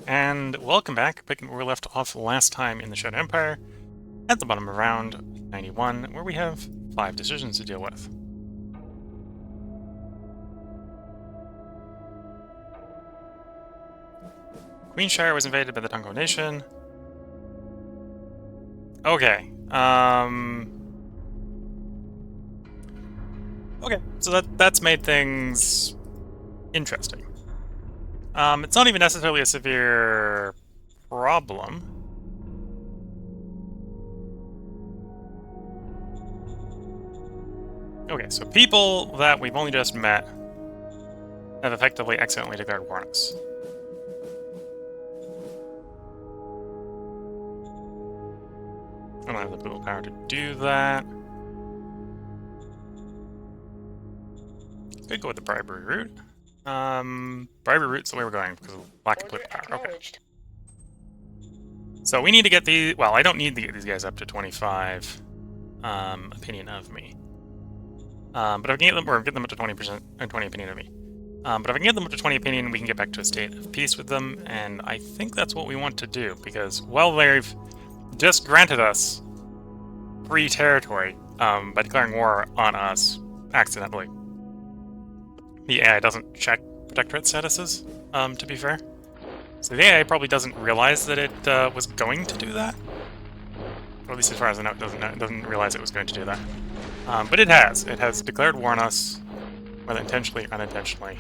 and welcome back. Picking where we left off last time in the Shadow Empire, at the bottom of round 91, where we have 5 decisions to deal with. Queenshire was invaded by the Tongo Nation. Okay, okay, so that's made things interesting. It's not even necessarily a severe problem. Okay, so people that we've only just met have effectively accidentally declared war on us. I don't have the political power to do that. Could go with the bribery route. Bribery route's the way we're going because of lack of political power. Okay. So we need to get the. Well, I don't need to get these guys up to 25 opinion of me. But if I can get them, or get them up to 20% or 20 opinion of me. But if I can get them up to 20 opinion, we can get back to a state of peace with them, and I think that's what we want to do because, well, they've just granted us free territory by declaring war on us accidentally. The AI doesn't check protectorate statuses, to be fair. So the AI probably doesn't realize that it was going to do that. Or at least as far as I know, it doesn't realize it was going to do that. But it has. It has declared war on us, whether intentionally or unintentionally.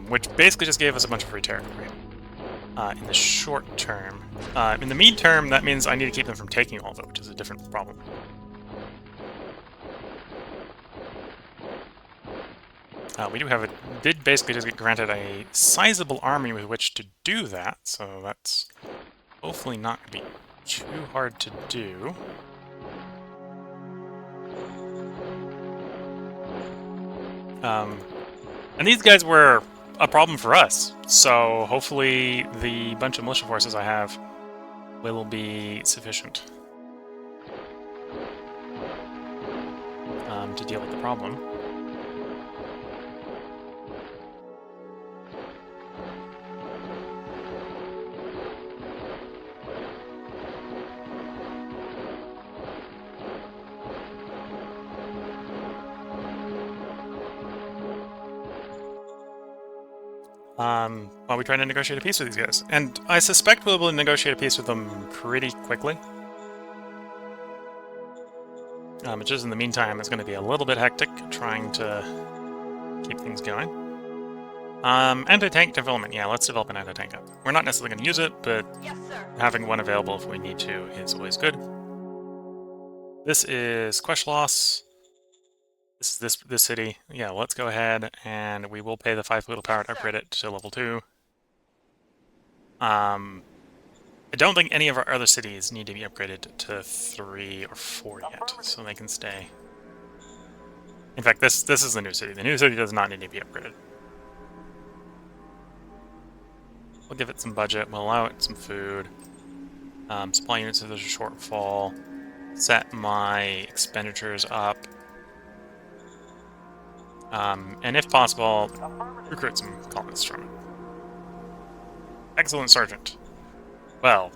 Which basically just gave us a bunch of free territory. In the short term. In the mid-term, that means I need to keep them from taking all of it, which is a different problem. We did basically just get granted a sizable army with which to do that, so that's hopefully not going to be too hard to do. And these guys were a problem for us, so hopefully the bunch of militia forces I have will be sufficient to deal with the problem. While we try to negotiate a peace with these guys. And I suspect we'll be able to negotiate a peace with them pretty quickly. Just in the meantime, it's going to be a little bit hectic trying to keep things going. Anti-tank development. Yeah, let's develop an anti-tank up. We're not necessarily going to use it, but yes, having one available if we need to is always good. This is Quesloss. This is this city. Yeah, let's go ahead and we will pay the 5 political power to upgrade it to level 2. I don't think any of our other cities need to be upgraded to 3 or 4 yet, so they can stay. In fact, this is the new city. The new city does not need to be upgraded. We'll give it some budget. We'll allow it some food. Supply units if there's a shortfall. Set my expenditures up. And if possible, recruit some colonists from it. Excellent, Sergeant. Well,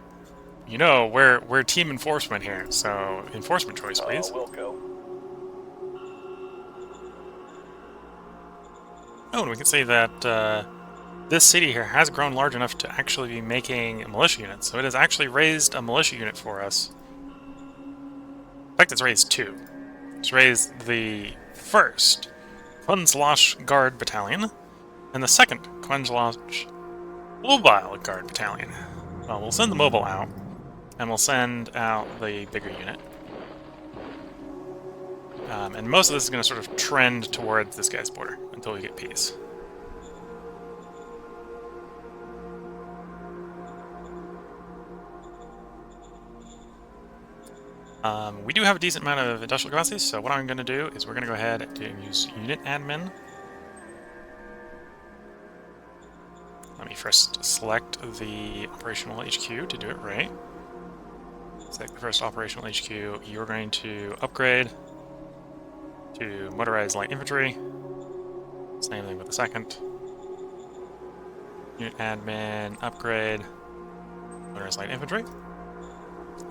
you know, we're team enforcement here, so enforcement choice, please. Oh, and we can say that this city here has grown large enough to actually be making a militia unit, so it has actually raised a militia unit for us. In fact, it's raised 2. It's raised the first Quenslash Guard Battalion, and the second Quenslash Mobile Guard Battalion. Well, we'll send the mobile out, and we'll send out the bigger unit. And most of this is going to sort of trend towards this guy's border until we get peace. We do have a decent amount of industrial capacity, so what I'm going to do is we're going to go ahead and use unit admin. Let me first select the operational HQ to do it right. Select the first operational HQ. You're going to upgrade to motorized light infantry. Same thing with the second. Unit admin, upgrade, motorized light infantry.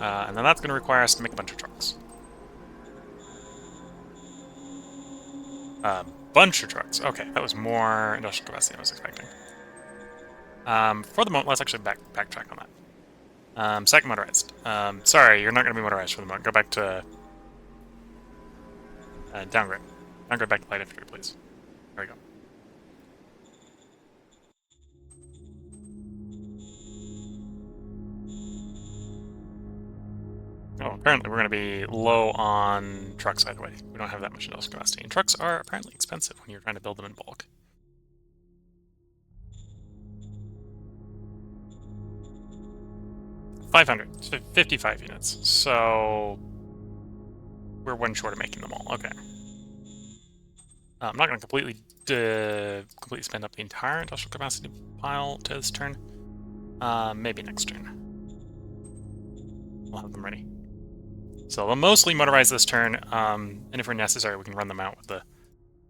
And then that's going to require us to make a bunch of trucks. Bunch of trucks. Okay, that was more industrial capacity than I was expecting. For the moment, let's actually backtrack on that. Second motorized. Sorry, you're not going to be motorized for the moment. Go back to downgrade. Downgrade back to light infantry, please. There we go. Oh, apparently we're going to be low on trucks either way. We don't have that much industrial capacity. And trucks are apparently expensive when you're trying to build them in bulk. $500, 55 units. So we're one short of making them all. Okay. I'm not going to completely spend up the entire industrial capacity pile to this turn. Maybe next turn. We'll have them ready. So they'll mostly motorize this turn, and if we're necessary, we can run them out with the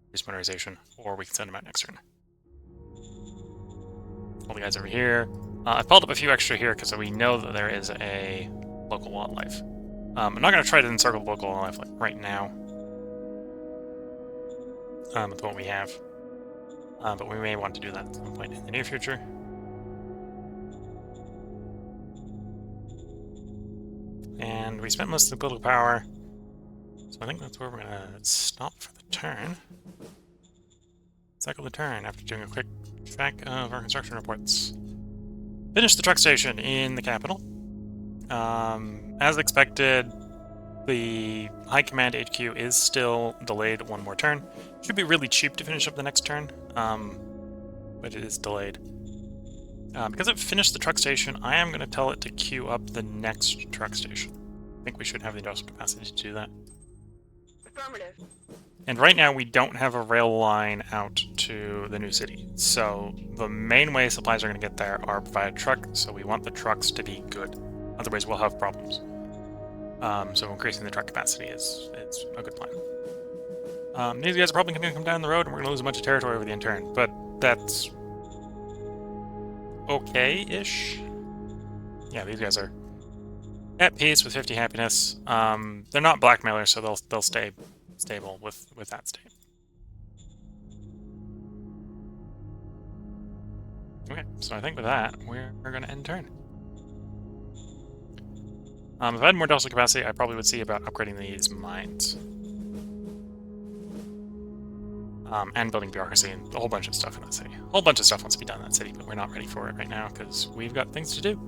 reduced motorization, or we can send them out next turn. All the guys over here. I've piled up a few extra here because we know that there is a local wildlife. I'm not going to try to encircle the local wildlife like right now. With what we have. But we may want to do that at some point in the near future. And we spent most of the political power, so I think that's where we're going to stop for the turn. Cycle the turn after doing a quick check of our construction reports. Finish the truck station in the capital. As expected, the High Command HQ is still delayed one more turn. Should be really cheap to finish up the next turn, but it is delayed. Because it finished the truck station, I am going to tell it to queue up the next truck station. I think we should have the industrial capacity to do that. Affirmative. And right now we don't have a rail line out to the new city. So the main way supplies are going to get there are via truck, so we want the trucks to be good. Otherwise we'll have problems. So increasing the truck capacity is a good plan. These guys are probably going to come down the road and we're going to lose a bunch of territory over the intern, but that's okay-ish. Yeah, these guys are at peace with 50 happiness. They're not blackmailers, so they'll stay stable with that state. Okay, so I think with that, we're going to end turn. If I had more industrial capacity, I probably would see about upgrading these mines. And building bureaucracy and a whole bunch of stuff in that city. A whole bunch of stuff wants to be done in that city, but we're not ready for it right now because we've got things to do.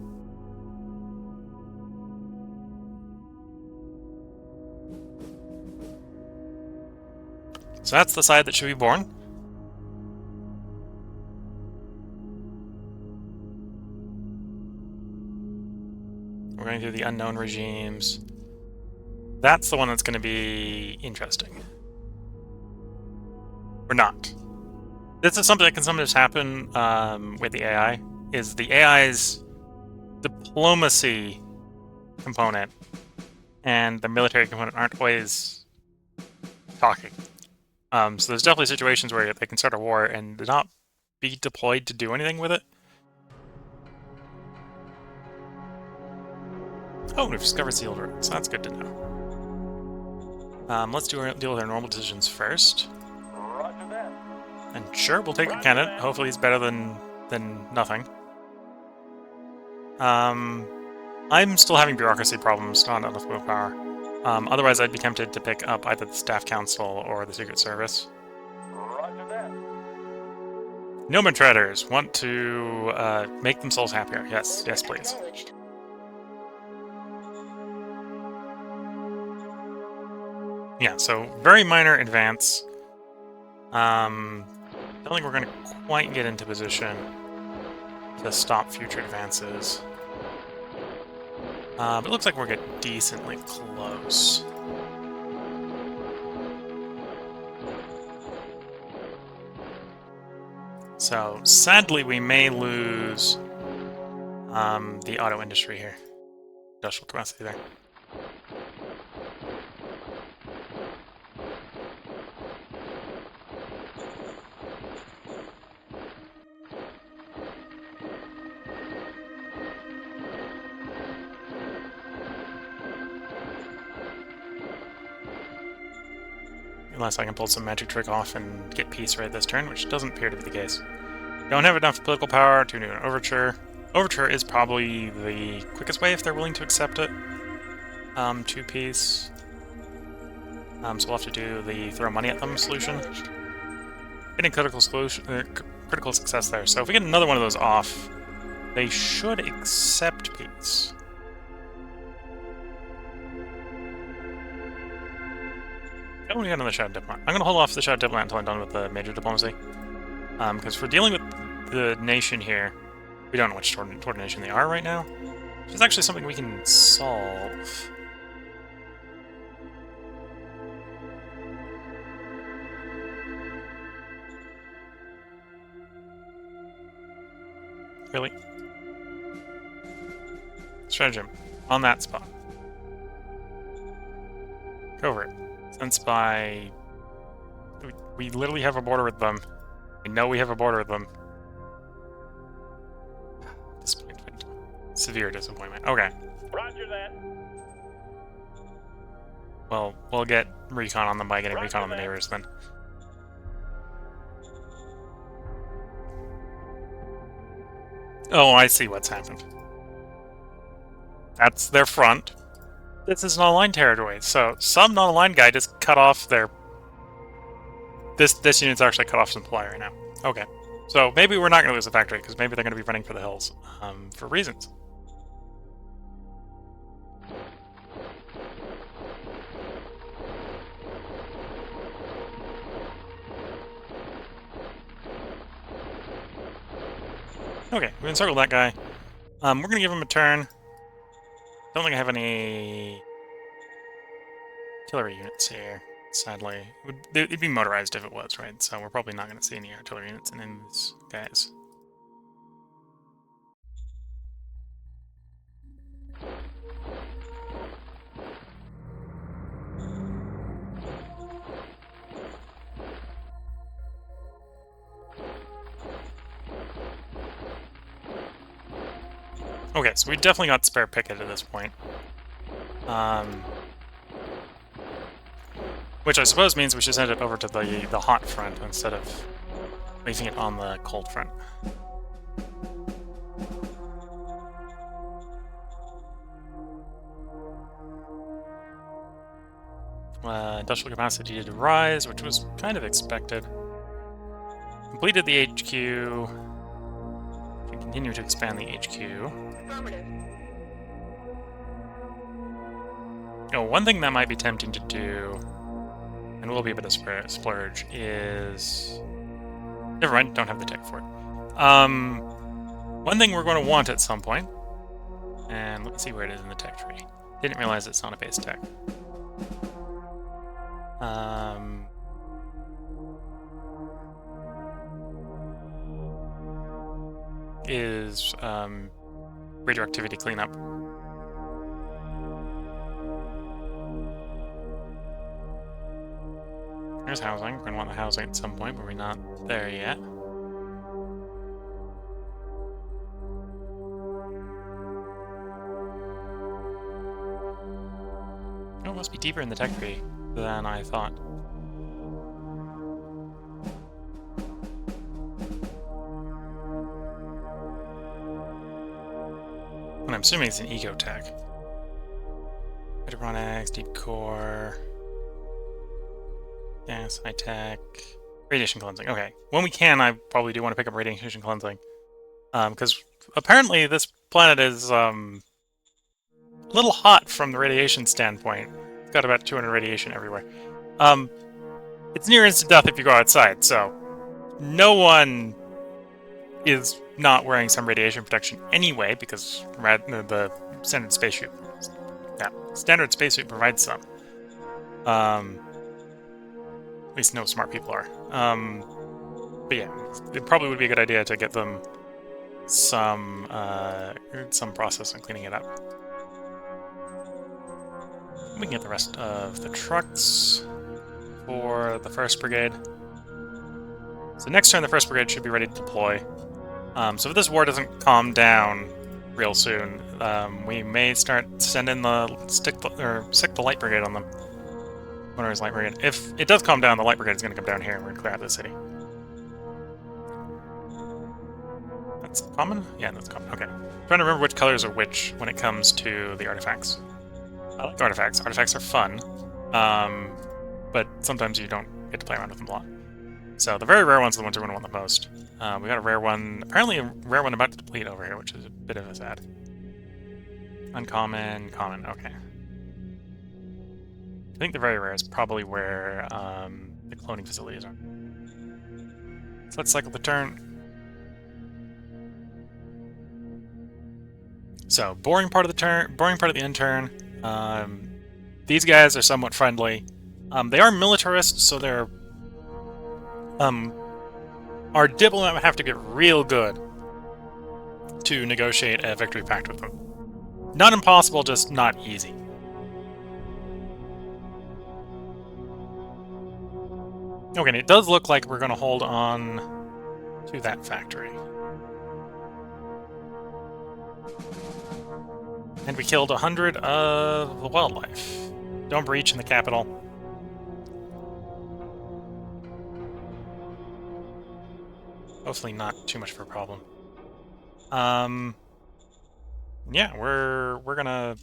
So that's the side that should be born. We're going through the unknown regimes. That's the one that's going to be interesting. Or not. This is something that can sometimes happen with the AI, is the AI's diplomacy component and the military component aren't always talking. So there's definitely situations where they can start a war and not be deployed to do anything with it. Oh, we've discovered sealed roads, so that's good to know. Let's deal with our normal decisions first. Roger that. And sure, we'll take a candidate. Hopefully he's better than nothing. I'm still having bureaucracy problems, not enough willpower. Otherwise, I'd be tempted to pick up either the Staff Council or the Secret Service. Roger that. Nomad traders want to make themselves happier. Yes, yes, please. Yeah, so very minor advance. I don't think we're going to quite get into position to stop future advances. But it looks like we're getting decently close. So, sadly, we may lose the auto industry here. Industrial capacity there. unless I can pull some magic trick off and get peace right this turn, which doesn't appear to be the case. Don't have enough political power to do an overture. Overture is probably the quickest way if they're willing to accept it. 2 peace. So we'll have to do the throw money at them solution. Getting critical success there. So if we get another one of those off, they should accept peace. Oh, we got another Shadow Diplomat. I'm going to hold off the Shadow Diplomat until I'm done with the major diplomacy. Because for dealing with the nation here, we don't know which toward nation they are right now. Which is actually something we can solve. Really? Stratagem. On that spot. Covert. Sense by... We literally have a border with them. We know we have a border with them. Disappointment. Severe disappointment. Okay. Roger that. Well, we'll get recon on them by getting recon on the neighbors then. Oh, I see what's happened. That's their front. This is an online territory, so some non-aligned guy just cut off their... This unit's actually cut off supply right now. Okay. So maybe we're not going to lose the factory, because maybe they're going to be running for the hills. For reasons. Okay, we encircled that guy. We're going to give him a turn. Don't think I have any artillery units here, sadly. It'd be motorized if it was, right? So we're probably not going to see any artillery units in these guys. Okay, so we definitely got spare picket at this point. Which I suppose means we should send it over to the hot front instead of leaving it on the cold front. Industrial capacity did rise, which was kind of expected. Completed the HQ. Can continue to expand the HQ. Oh, one thing that might be tempting to do, and will be a bit of splurge, is... Never mind, don't have the tech for it. One thing we're going to want at some point, and let's see where it is in the tech tree. Didn't realize it's on a base tech. Is radioactivity cleanup. There's housing. We're going to want the housing at some point, but we're not there yet. Oh, it must be deeper in the tech tree than I thought. And I'm assuming it's an eco-tech. Hydroponics, deep core... Gas, high-tech... Radiation cleansing. Okay. When we can, I probably do want to pick up radiation cleansing. Because apparently this planet is a little hot from the radiation standpoint. It's got about 200 radiation everywhere. It's near instant death if you go outside, so no one is not wearing some radiation protection anyway, because the standard spacesuit, provides some. At least no smart people are. But yeah, it probably would be a good idea to get them some process on cleaning it up. We can get the rest of the trucks for the 1st Brigade. So next turn, the 1st Brigade should be ready to deploy. So if this war doesn't calm down real soon, we may start sending the Sick the Light Brigade on them. Where's Light Brigade? If it does calm down, the Light Brigade is going to come down here and we're going to clear out the city. That's common? Yeah, that's common. Okay. I'm trying to remember which colors are which when it comes to the artifacts. I like artifacts. Artifacts are fun, but sometimes you don't get to play around with them a lot. So the very rare ones are the ones we're going to want the most. We got a rare one, apparently a rare one about to deplete over here, which is a bit of a sad. Uncommon, common, okay. I think the very rare is probably where the cloning facilities are. So let's cycle the turn. So boring part of the turn, boring part of the end turn. These guys are somewhat friendly. They are militarists, so they're our diplomat would have to get real good to negotiate a victory pact with them. Not impossible, just not easy. Okay, and it does look like we're going to hold on to that factory. And we killed 100 of the wildlife. Don't breach in the capital. Hopefully not too much of a problem. Yeah, we're gonna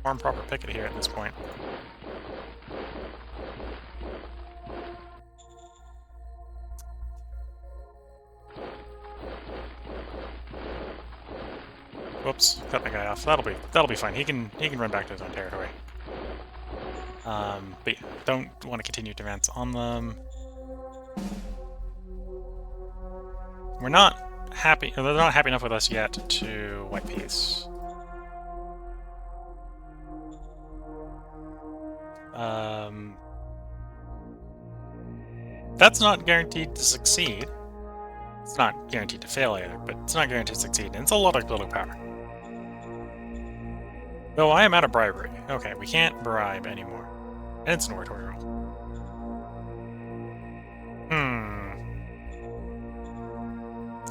farm proper picket here at this point. Whoops, cut that guy off. That'll be fine. He can run back to his own territory. But yeah, don't want to continue to advance on them. We're not happy. They're not happy enough with us yet to white peace. That's not guaranteed to succeed. It's not guaranteed to fail either, but it's not guaranteed to succeed. And it's a lot of political power. Though I am out of bribery. Okay, we can't bribe anymore. And it's an oratory roll.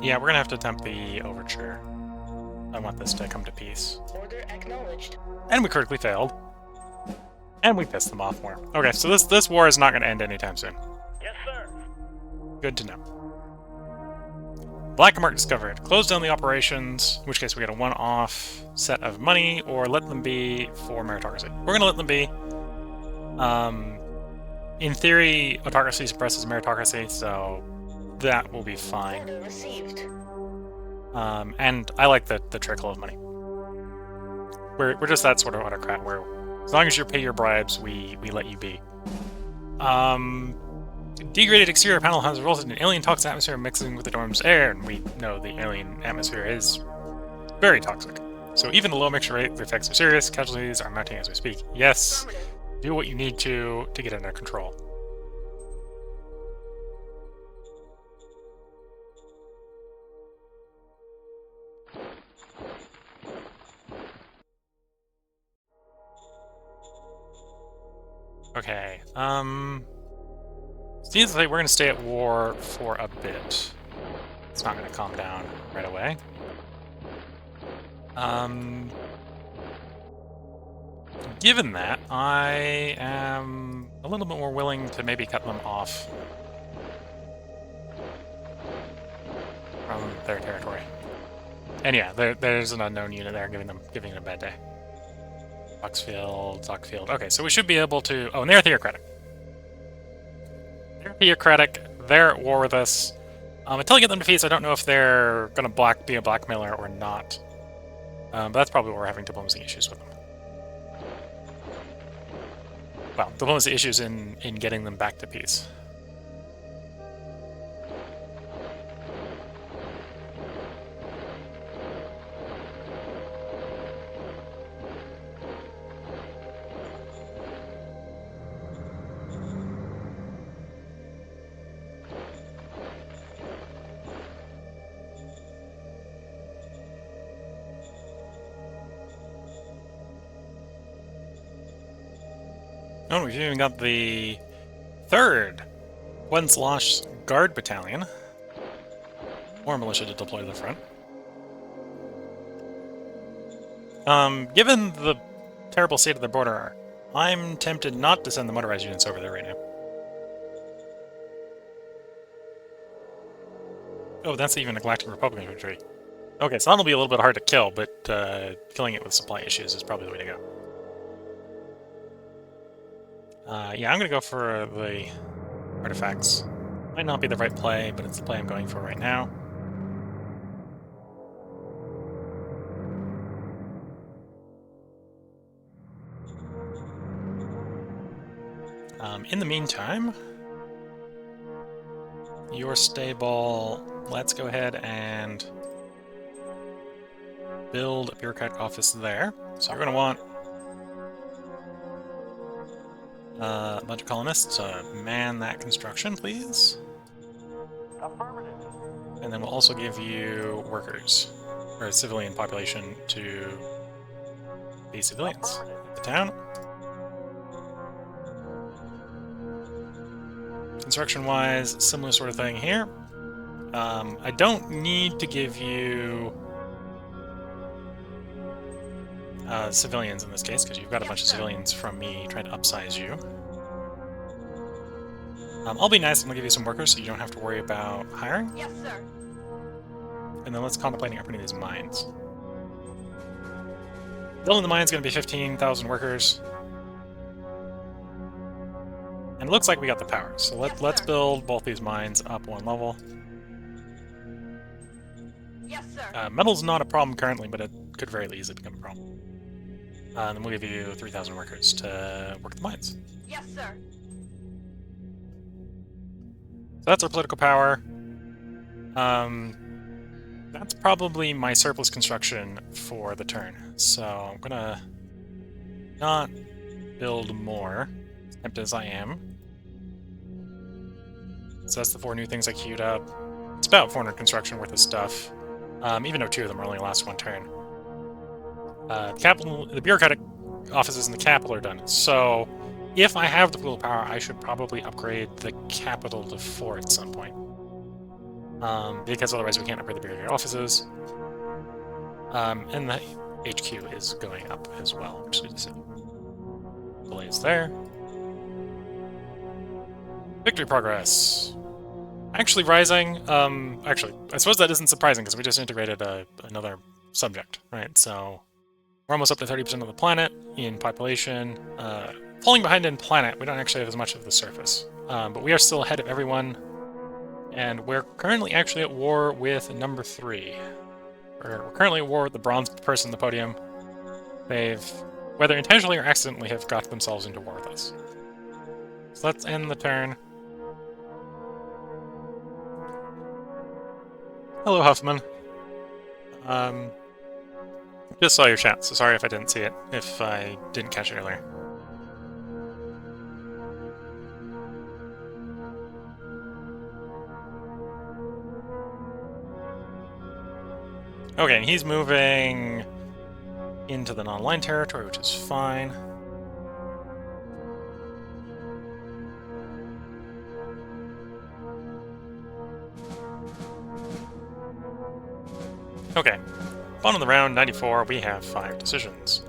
Yeah, we're gonna have to attempt the overture. I want this to come to peace. Order acknowledged. And we critically failed. And we pissed them off more. Okay, so this war is not gonna end anytime soon. Yes, sir. Good to know. Black market discovered. Close down the operations, in which case we get a one-off set of money, or let them be for meritocracy. We're gonna let them be. In theory, autocracy suppresses meritocracy, so that will be fine. Order received. And I like the trickle of money. We're just that sort of autocrat where as long as you pay your bribes, we let you be. Degraded exterior panel has resulted in alien toxic atmosphere mixing with the dorm's air, and we know the alien atmosphere is very toxic. So even a low mixture rate, the effects are serious. Casualties are mounting as we speak. Yes, do what you need to get under control. Okay, seems like we're going to stay at war for a bit. It's not going to calm down right away. Given that, I am a little bit more willing to maybe cut them off from their territory. And yeah, there's an unknown unit there giving it a bad day. Zockfield. Okay, so we should be able to... Oh, and they're theocratic. They're theocratic. They're at war with us. Until I get them to peace, I don't know if they're going to be a blackmailer or not. But that's probably what we're having diplomacy issues with them. Well, diplomacy issues in getting them back to peace. Oh, we've even got the 3rd Wenceslaus Guard Battalion. More militia to deploy to the front. Given the terrible state of the border, I'm tempted not to send the motorized units over there right now. Oh, that's even a Galactic Republic infantry. Okay, so that'll be a little bit hard to kill, but killing it with supply issues is probably the way to go. Yeah, I'm going to go for the artifacts. Might not be the right play, but it's the play I'm going for right now. In the meantime, you're stable. Let's go ahead and build a bureaucratic office there. So you're going to want a bunch of colonists to man that construction, please. Affirmative. And then we'll also give you workers, or a civilian population to be civilians. The town. Construction-wise, similar sort of thing here. I don't need to give you civilians in this case, because you've got a bunch of civilians from me trying to upsize you. I'll be nice and I'll give you some workers so you don't have to worry about hiring. Yes, sir. And then let's contemplating upgrading these mines. Building the mine is going to be 15,000 workers. And it looks like we got the power, so let's build both these mines up one level. Yes, sir. Metal's not a problem currently, but it could very easily become a problem. And then we'll give you 3,000 workers to work the mines. Yes, sir. So that's our political power. That's probably my surplus construction for the turn. So I'm gonna not build more, tempted as I am. So that's the 4 new things I queued up. It's about 400 construction worth of stuff, even though 2 of them are only last 1 turn. The bureaucratic offices in the capital are done. So if I have the political power, I should probably upgrade the capital to 4 at some point. Because otherwise we can't upgrade the bureaucratic offices. And the HQ is going up as well, which is good to see. Delays there. Victory progress. Actually rising. Actually, I suppose that isn't surprising because we just integrated another subject, right? So we're almost up to 30% of the planet in population. Falling behind in planet, we don't actually have as much of the surface. But we are still ahead of everyone. And we're currently actually at war with number 3. We're currently at war with the bronze person on the podium. They've, whether intentionally or accidentally, have got themselves into war with us. So let's end the turn. Hello, Huffman. Just saw your chat, so sorry if I didn't see it, if I didn't catch it earlier. Okay, and he's moving into the non-line territory, which is fine. Okay, bottom of the round, 94, we have 5 decisions.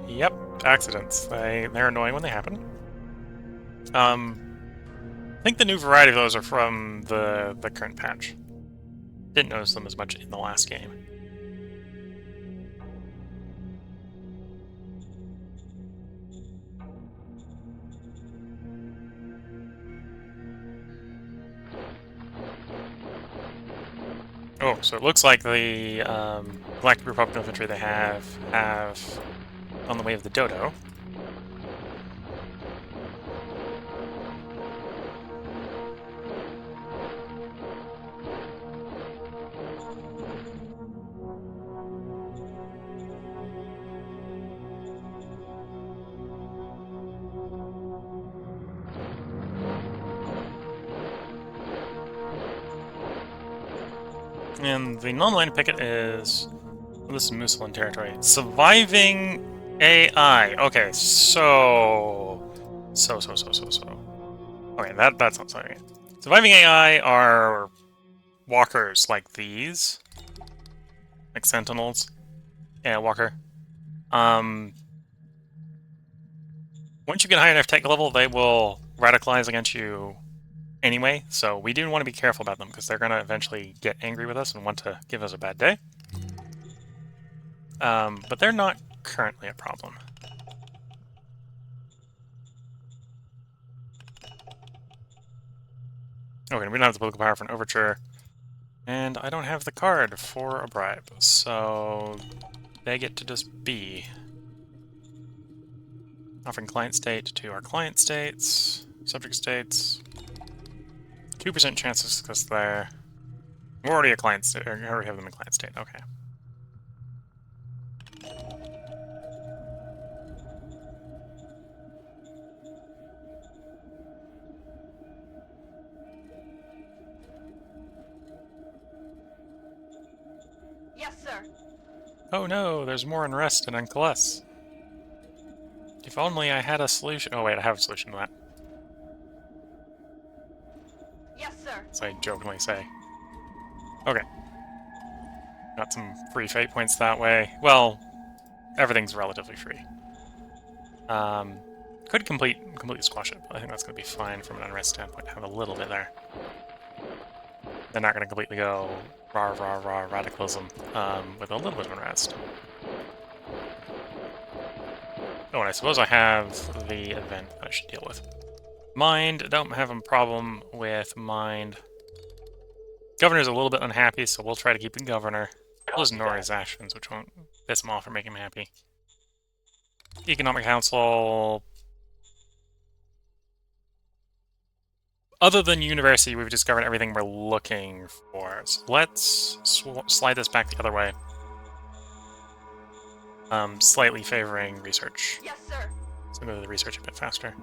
Yep, accidents. They're annoying when they happen. I think the new variety of those are from the current patch. Didn't notice them as much in the last game. Oh, so it looks like the Galactic Republic infantry they have on the way of the Dodo. And the non-line picket is... Well, this is Musalin territory. Surviving AI. Okay, so... Okay, that's not sorry. Surviving AI are walkers like these. Like sentinels. Yeah, walker. Once you get high enough tech level, they will radicalize against you anyway, so we do want to be careful about them, because they're going to eventually get angry with us and want to give us a bad day. But they're not currently a problem. Okay, we don't have the political power for an overture. And I don't have the card for a bribe, so they get to just be. Offering client state to our client states, subject states. 2% chance of success there. We're already a client state, or we already have them in client state, okay. Yes, sir. Oh no, there's more unrest in Uncoalesce. If only I had a solution. Oh wait, I have a solution to that. Yes, sir. As I jokingly say. Okay. Got some free fate points that way. Well, everything's relatively free. Could completely squash it, but I think that's going to be fine from an unrest standpoint to have a little bit there. They're not going to completely go rah rah rah radicalism with a little bit of unrest. Oh, and I suppose I have the event that I should deal with. Mind, don't have a problem with Mind. Governor's a little bit unhappy, so we'll try to keep the Governor. We'll just ignore his actions, which won't piss him off or make him happy. Economic Council... Other than University, we've discovered everything we're looking for. So let's slide this back the other way. Slightly favoring research. Yes, sir. So go to the research a bit faster.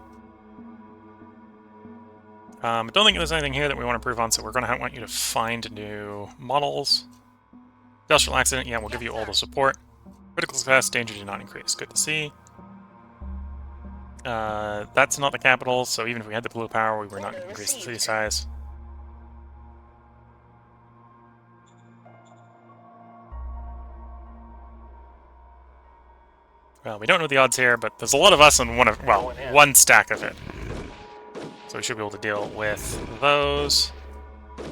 I don't think there's anything here that we want to improve on, so we're going to want you to find new models. Industrial accident, yeah, we'll give you all the support. Critical success, danger did not increase. Good to see. That's not the capital, so even if we had the blue power, we were not going to increase the city size. Well, we don't know the odds here, but there's a lot of us and one stack of it. So we should be able to deal with those.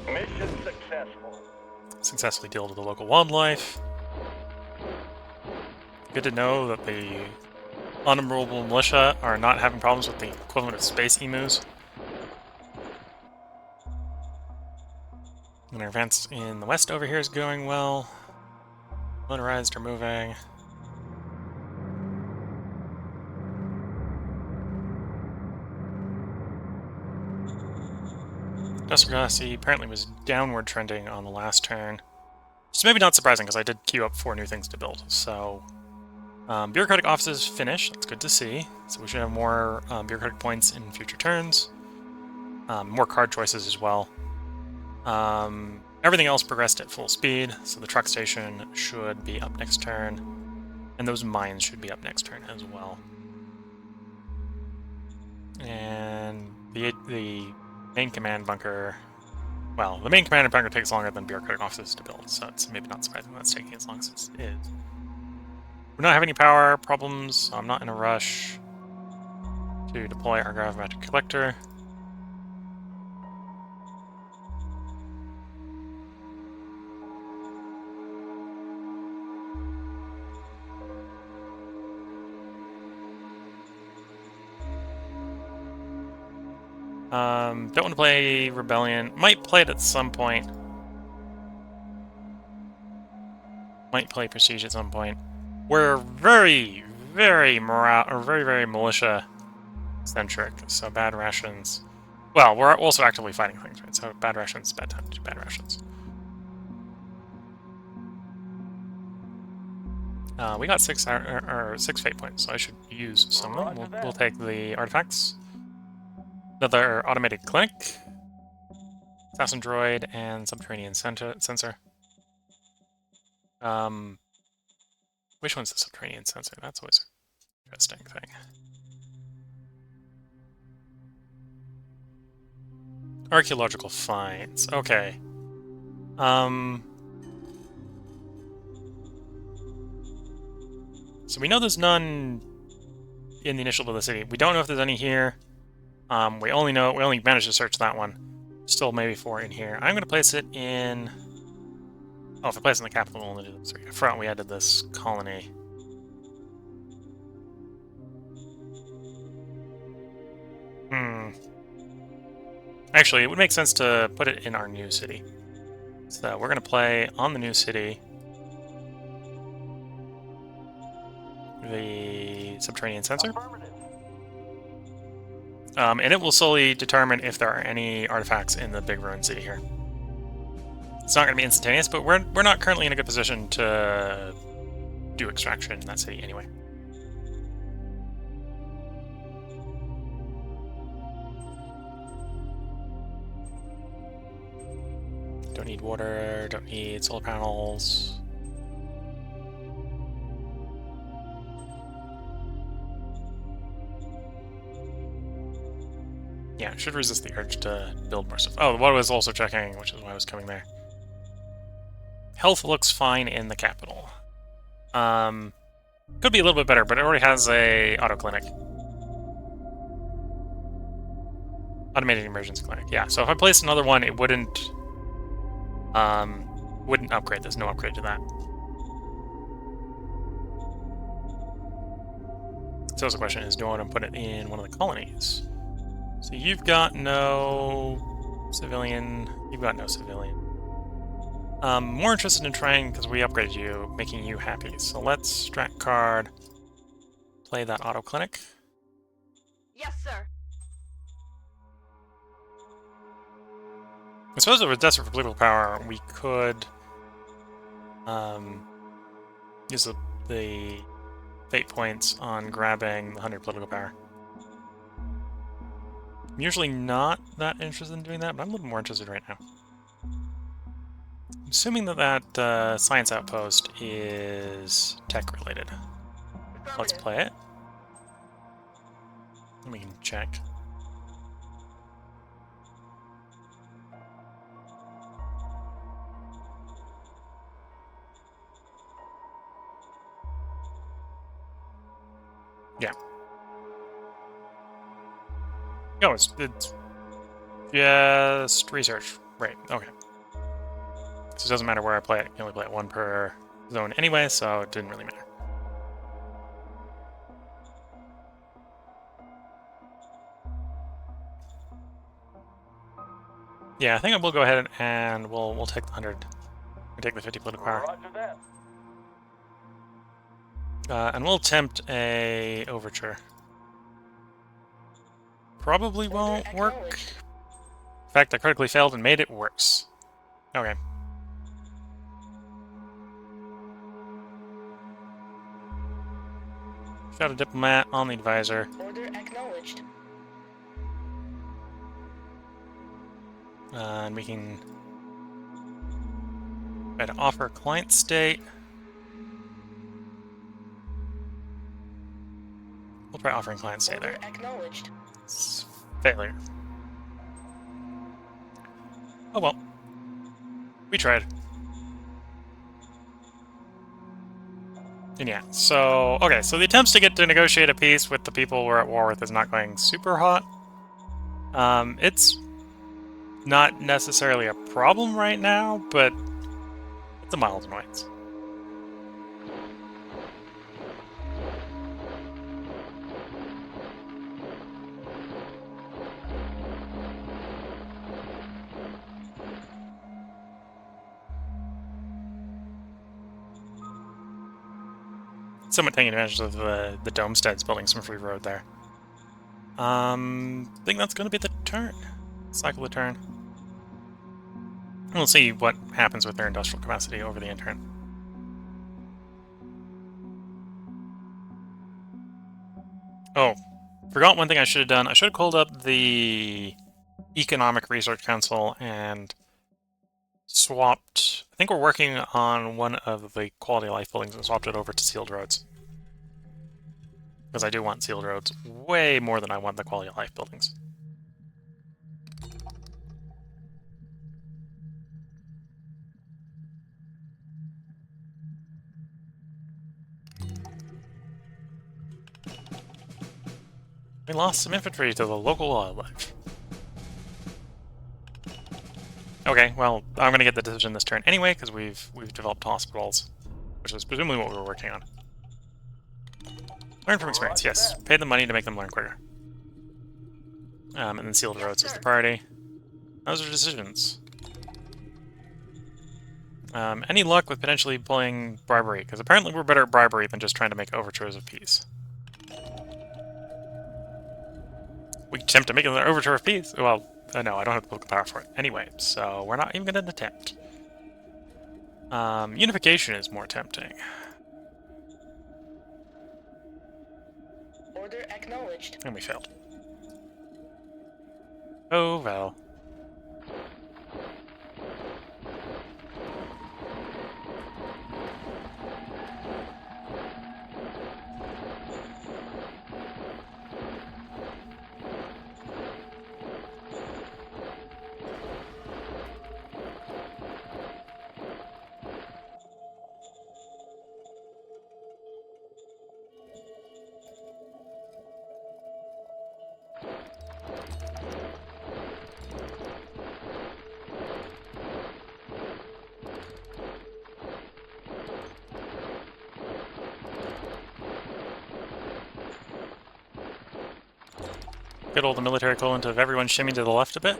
Mission successful. Successfully deal with the local wildlife. Good to know that the honorable militia are not having problems with the equivalent of space emus. And our advance in the west over here is going well. Motorized are moving. Autocracy apparently was downward trending on the last turn. So maybe not surprising, because I did queue up 4 new things to build. So, bureaucratic offices finished. That's good to see. So we should have more bureaucratic points in future turns. More card choices as well. Everything else progressed at full speed, so the truck station should be up next turn. And those mines should be up next turn as well. And the main command bunker... Well, the main command bunker takes longer than bureaucratic offices to build, so it's maybe not surprising that's taking as long as it is. We don't have any power problems, so I'm not in a rush to deploy our gravimetric collector. Don't want to play Rebellion. Might play it at some point. Might play Prestige at some point. We're very, very militia-centric, so bad rations... Well, we're also actively fighting things, right? So bad rations, bad time to do bad rations. We got 6 fate points, so I should use some of them. We'll take the artifacts. Another automated clinic. Assassin droid and subterranean sensor. Which one's the subterranean sensor? That's always an interesting thing. Archaeological finds. Okay. So we know there's none in the initial of the city. We don't know if there's any here. We only managed to search that one. Still maybe 4 in here. I'm going to place it in... Oh, if I place it in the capital, we'll only do this. I forgot we added this colony. Actually, it would make sense to put it in our new city. So we're going to play on the new city the subterranean sensor. And it will solely determine if there are any artifacts in the big ruined city here. It's not going to be instantaneous, but we're not currently in a good position to do extraction in that city anyway. Don't need water, don't need solar panels. Yeah, it should resist the urge to build more stuff. Oh, the water was also checking, which is why I was coming there. Health looks fine in the capital. Could be a little bit better, but it already has a auto clinic. Automated emergency clinic. Yeah, so if I placed another one, it wouldn't upgrade. There's no upgrade to that. So the question is, do I want to put it in one of the colonies? So you've got no civilian. You've got no civilian. More interested in trying, because we upgraded you, making you happy. So let's strat card, play that auto clinic. Yes, sir. I suppose if we're desperate for political power, we could use the fate points on grabbing the 100 political power. I'm usually not that interested in doing that, but I'm a little more interested right now. Assuming that science outpost is tech-related. Let's play it. And we can check. Yeah. Oh, it's just research. Right, okay. So it doesn't matter where I play it. You can only play it 1 per zone anyway, so it didn't really matter. Yeah, I think I will go ahead and we'll take the 100. We'll take the 50 political power. And we'll attempt a overture. Probably won't work. In fact, I critically failed and made it worse. Okay. Got a diplomat on the advisor. Order acknowledged. And we can try to offer client state. We'll try offering client state there. Acknowledged. It's failure. Oh well. We tried. And yeah, so, okay, so the attempts to get to negotiate a peace with the people we're at war with is not going super hot. It's not necessarily a problem right now, but it's a mild annoyance. Somewhat taking advantage of the Domesteads building some free road there. I think that's going to be the turn. Cycle the turn. We'll see what happens with their industrial capacity over the end turn. Oh, forgot one thing I should have done. I should have called up the Economic Research Council and swapped... I think we're working on one of the quality of life buildings and swapped it over to sealed roads. Because I do want sealed roads way more than I want the quality of life buildings. We lost some infantry to the local wildlife. Okay, well, I'm gonna get the decision this turn anyway, because we've developed hospitals, which is presumably what we were working on. Learn from experience, yes. Pay them money to make them learn quicker. And then sealed roads is the priority. Those are decisions. Any luck with potentially pulling bribery? Because apparently we're better at bribery than just trying to make overtures of peace. We attempt to make an overture of peace? Well, no, I don't have the political power for it. Anyway, so we're not even going to attempt. Unification is more tempting. Order acknowledged. And we failed. Oh, well. Good old military equivalent of everyone shimming to the left a bit.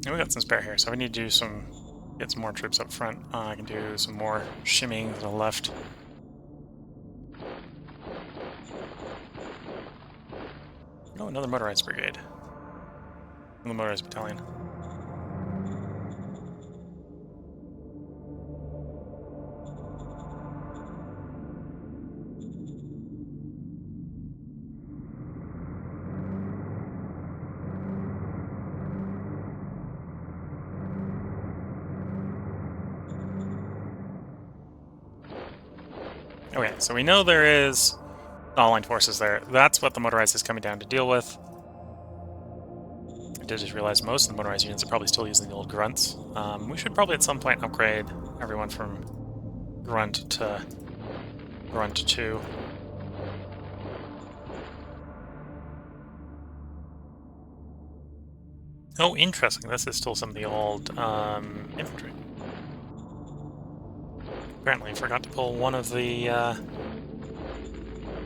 And we got some spare here, so we need to do get some more troops up front. I can do some more shimmying to the left. Oh, another motorized brigade. The motorized battalion. Okay, so we know there is all-line forces there. That's what the motorized is coming down to deal with. I did just realize most of the motorized units are probably still using the old grunts. We should probably at some point upgrade everyone from grunt to grunt 2. Oh, interesting. This is still some of the old infantry. Apparently, I forgot to pull one of the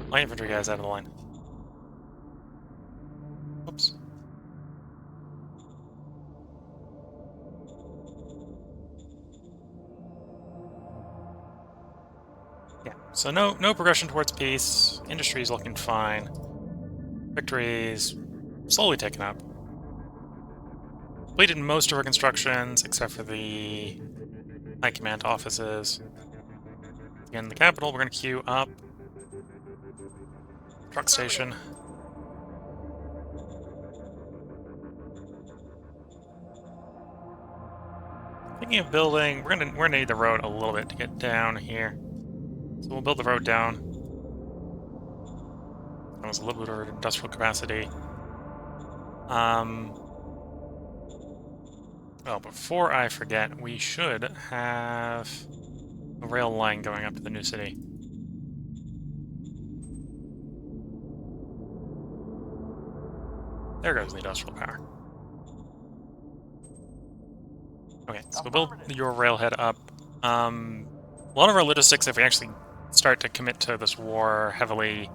light infantry guys out of the line. Oops. Yeah, so no progression towards peace. Industry's looking fine. Victory's slowly taken up. Completed most of our constructions, except for the high command offices. Again, the capital, we're going to queue up. Truck station. Thinking of building, we're gonna need the road a little bit to get down here. So we'll build the road down. That was a little bit of industrial capacity. Oh, before I forget, we should have a rail line going up to the new city. There goes the industrial power. Okay, so we'll build your railhead up. A lot of our logistics, if we actually start to commit to this war heavily,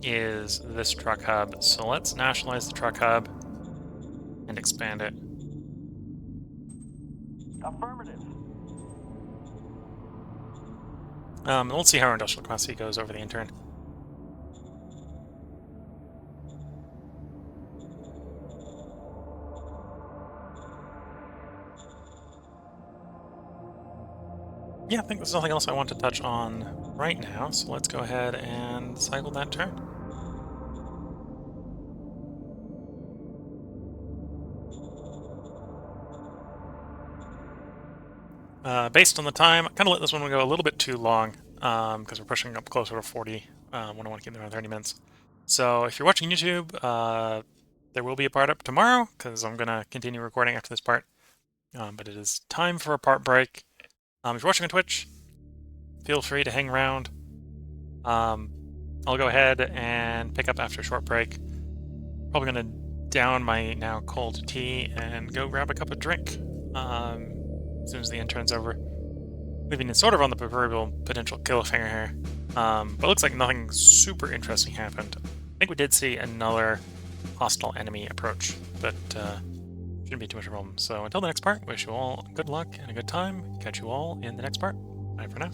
is this truck hub. So let's nationalize the truck hub and expand it. Affirmative. We'll see how our industrial capacity goes over the intern. Yeah, I think there's nothing else I want to touch on right now, so let's go ahead and cycle that turn. Based on the time, I kind of let this one go a little bit too long, because we're pushing up closer to 40 when I want to keep them around 30 minutes. So if you're watching YouTube, there will be a part up tomorrow, because I'm going to continue recording after this part. But it is time for a part break. If you're watching on Twitch, feel free to hang around. I'll go ahead and pick up after a short break. Probably going to down my now cold tea and go grab a cup of drink as soon as the intern's over. Leaving it sort of on the proverbial potential cliffhanger here. But it looks like nothing super interesting happened. I think we did see another hostile enemy approach, but shouldn't be too much of a problem. So until the next part, wish you all good luck and a good time. Catch you all in the next part. Bye for now.